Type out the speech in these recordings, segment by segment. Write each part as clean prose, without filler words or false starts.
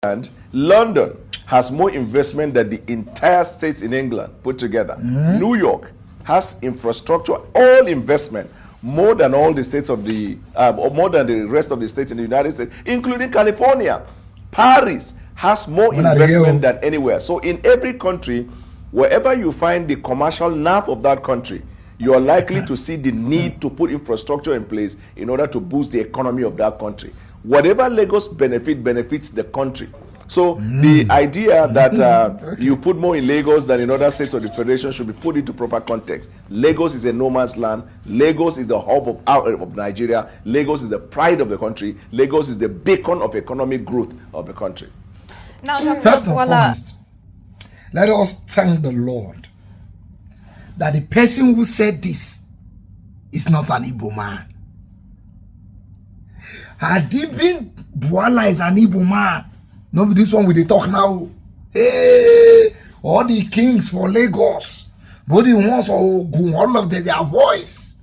And London has more investment than the entire states in England put together. New York has infrastructure, all investment, more than all the states of the, or more than the rest of the states in the United States, including California. Paris has more investment than anywhere. So in every country, wherever you find the commercial nerve of that country, you are likely to see the need to put infrastructure in place in order to boost the economy of that country. Whatever Lagos benefits the country. So the idea that you put more in Lagos than in other states of the federation should be put into proper context. Lagos is a no man's land. Lagos is the hub of Nigeria. Lagos is the pride of the country. Lagos is the beacon of economic growth of the country. Now, first and foremost, let us thank the Lord that the person who said this is not an Igbo man. Had he been Bwala is an Igbo man, no be this one with the talk now. Hey, all the kings for Lagos, both the ones or all of them, their voice.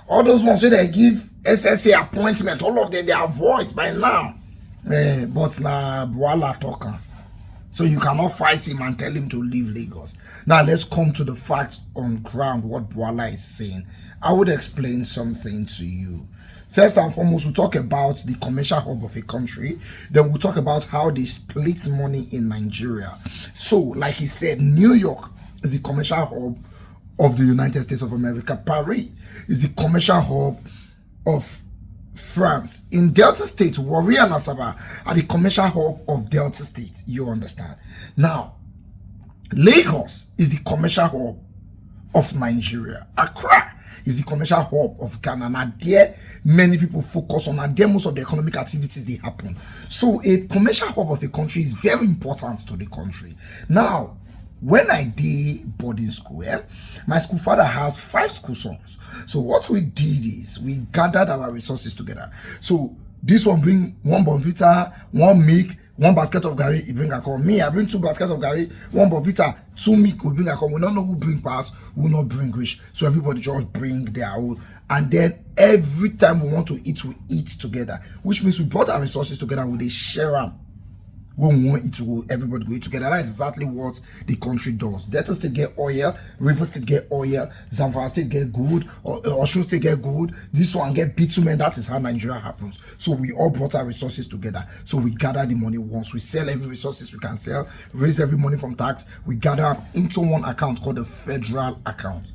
All those ones where they give SSA appointment, all of them, their voice by now. But na Bwala talker. So you cannot fight him and tell him to leave Lagos. Now let's come to the facts on ground, what Bwala is saying. I would explain something to you. First and foremost, we'll talk about the commercial hub of a country. Then we'll talk about how they split money in Nigeria. So, like he said, New York is the commercial hub of the United States of America. Paris is the commercial hub of France. In Delta State, Warri and Asaba are the commercial hub of Delta State. You understand? Now, Lagos is the commercial hub of Nigeria. Accra is the commercial hub of Ghana. And there, many people focus on, and there most of the economic activities they happen. So a commercial hub of a country is very important to the country. Now, when I did boarding school, my school father has 5 school sons. So what we did is we gathered our resources together. So this one bring 1 bonvita, 1 milk, 1 basket of gari, he bring a come. Me, I bring 2 baskets of gari, 1 bonvita, 2 milk, we bring a come. We don't know who bring pass, who not bring rich. So everybody just bring their own. And then every time we want to eat, we eat together. Which means we brought our resources together with a share them. When we want it to go, everybody go eat together. That's exactly what the country does. Delta State get oil, River State get oil, Zamfara State get good, Osun State get good. This one get bitumen. That is how Nigeria happens. So we all brought our resources together. So we gather the money once. We sell every resources we can sell, raise every money from tax. We gather into one account called the federal account.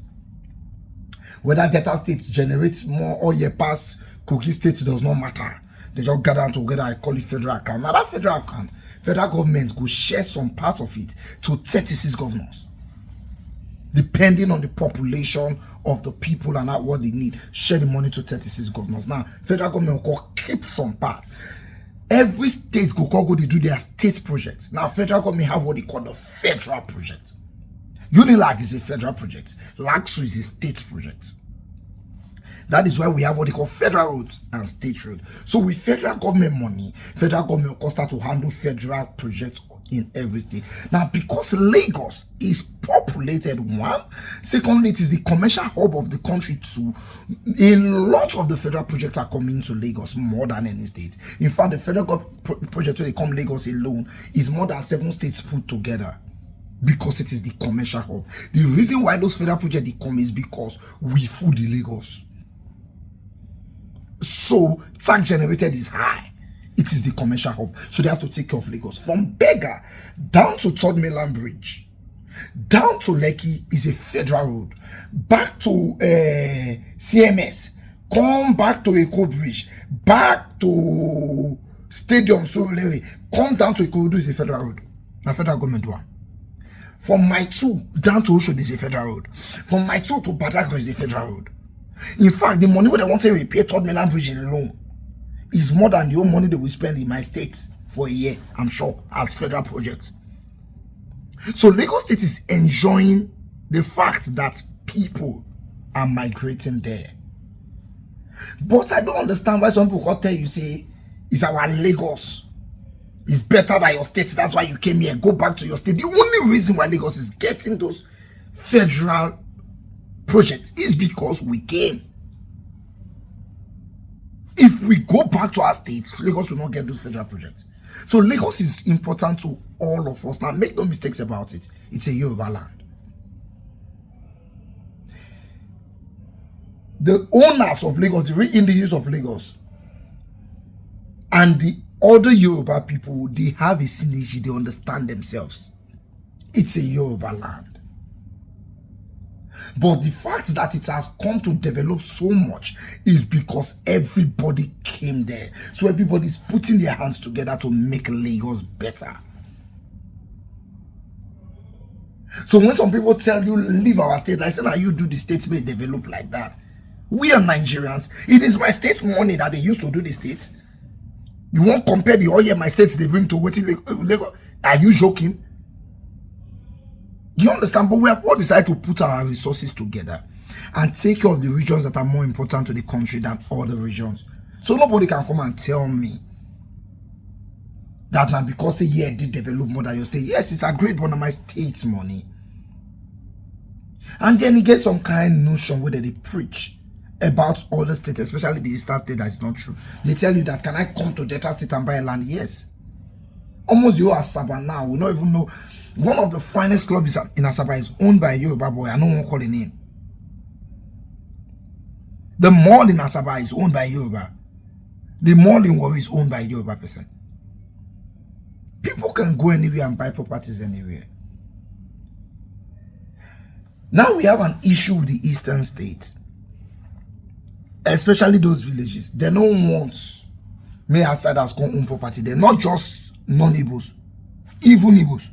Whether Delta State generates more oil past Kogi State does not matter. They just gather together. I call it federal account. Now that federal account, federal government go share some part of it to 36 governors, depending on the population of the people and what they need. Share the money to 36 governors. Now federal government will keep some part. Every state go they do their state projects. Now federal government have what they call the federal project. Unilag is a federal project. Lagsu is a state project. That is why we have what they call federal roads and state roads. So with federal government money, federal government will start to handle federal projects in every state. Now, because Lagos is populated, one, secondly, it is the commercial hub of the country, two, a lot of the federal projects are coming to Lagos more than any state. In fact, the federal project where they come Lagos alone is more than 7 states put together. Because it is the commercial hub. The reason why those federal projects they come is because we food the Lagos. So tax generated is high. It is the commercial hub. So they have to take care of Lagos. From Bega down to Third Mainland Bridge, down to Lekki is a federal road. Back to CMS, come back to Eko Bridge, back to Stadium Surulere, come down to Ikorodu is a federal road. Now federal government one. From Mile 2 down to Oshodi is a federal road. From Mile 2 to Badagry is a federal road. In fact, the money they want to repair Third Mainland Bridge alone is more than the whole money they will spend in my state for a year, I'm sure, as federal projects. So Lagos State is enjoying the fact that people are migrating there. But I don't understand why some people can tell you, say, it's our Lagos. It's better than your state. That's why you came here. Go back to your state. The only reason why Lagos is getting those federal projects is because we came. If we go back to our states, Lagos will not get those federal projects. So Lagos is important to all of us. Now, make no mistakes about it. It's a Yoruba land. The owners of Lagos, the real indigenous of Lagos, and the other Yoruba people, they have a synergy. They understand themselves. It's a Yoruba land. But the fact that it has come to develop so much is because everybody came there. So everybody's putting their hands together to make Lagos better. So when some people tell you, leave our state, I say, now you do the state may develop like that. We are Nigerians. It is my state money that they used to do the state. You won't compare the oil my states they bring to waiting Lagos. Are you joking? You understand? But we have all decided to put our resources together and take care of the regions that are more important to the country than other regions. So nobody can come and tell me that now because a year did develop more than your state. Yes, it's a great one of my state's money. And then you get some kind of notion where they preach about other states, especially the eastern state, that is not true. They tell you that, can I come to Delta State and buy land? Yes. Almost you Asaba now, we don't even know. One of the finest clubs in Asaba is owned by a Yoruba boy. I don't want to call the name. The mall in Asaba is owned by Yoruba. The mall in Warri is owned by a Yoruba person. People can go anywhere and buy properties anywhere. Now we have an issue with the eastern states, especially those villages. They don't want me outsiders come own property. They're not just non-Igbos, even Igbos.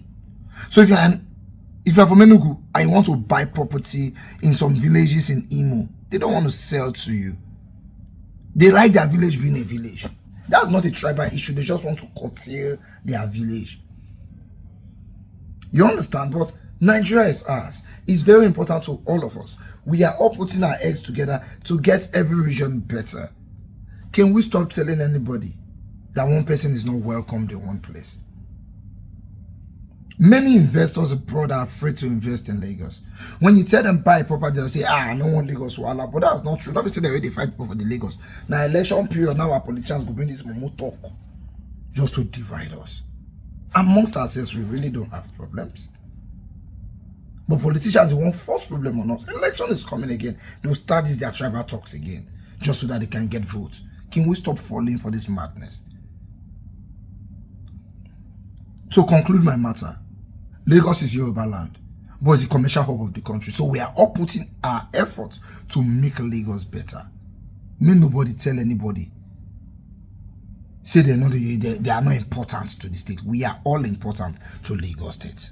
So if you're from Enugu and you want to buy property in some villages in Imo, they don't want to sell to you. They like their village being a village. That's not a tribal issue. They just want to curtail their village. You understand? But Nigeria is ours. It's very important to all of us. We are all putting our eggs together to get every region better. Can we stop telling anybody that one person is not welcomed in one place? Many investors abroad are afraid to invest in Lagos. When you tell them buy property, they'll say, I don't want Lagos Bwala. But that's not true. Let me say the way they fight people for the Lagos. Now, election period, now our politicians go bring this momo talk just to divide us. Amongst ourselves, we really don't have problems. But politicians won't force problem on us. Election is coming again. They'll start their tribal talks again, just so that they can get votes. Can we stop falling for this madness? To conclude my matter, Lagos is Yoruba land, but it's the commercial hub of the country. So we are all putting our efforts to make Lagos better. May nobody tell anybody, say they are not important to the state. We are all important to Lagos State.